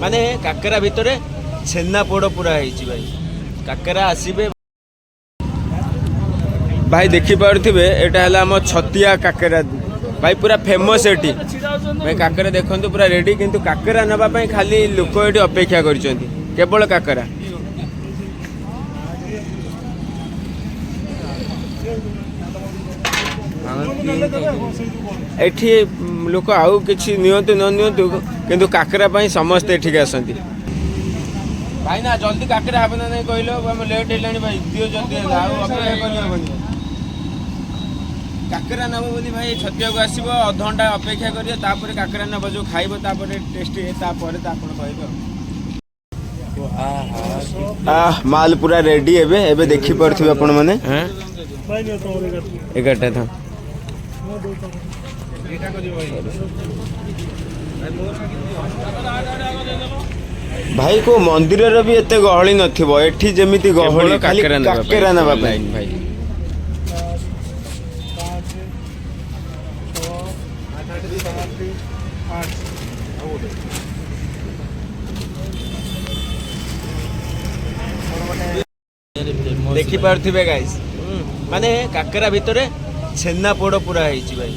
माने काकेरा भितर छेना पोड़ पूरा है भाई काकेरा आसबे भाई देखी पारे एटा है आम छतिया काकेरा भाई पूरा फेमस एटी भाई काकेरा देखते पूरा रेडी किंतु काकेरा नापी खाली लोक ये अपेक्षा केवल काकेरा एठी लोक आउ किसी नियंतु न नियंतु किंतु काकेरा समस्ते एठिक आसती भाई ना जल्दी काकेरा हे ना नहीं कहल लेट है भाई दियो जल्दी काकेरा नब बोली भाई छतिया को आसब अधघंटा अपेक्षा करिए तापर काकेरा नब जो खाइब तापर टेस्ट माल पूरा रेडी एबे देखि पड़थिबे आपण माने हैं 11टा था भाई को मंदिर रे भी एते गहली नथिबो एठी जेमिति गहली काकेरा नबा भाई देखी पारे गाइस माने काकेरा भितर छेना पोड़ पूरा है भाई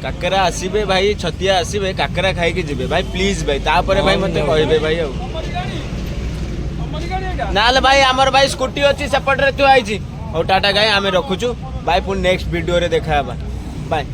काकेरा आसबे भाई छतिया आसबे काकेरा खाई जिबे भाई प्लीज भाई तापर भाई मते कहबे भाई नाल भाई आमर भाई स्कूटी अच्छी सेपट रे तू आइछि और टाटा गाय आमे रखुछु भाई पुन नेक्स्ट वीडियो रे देखा बाय।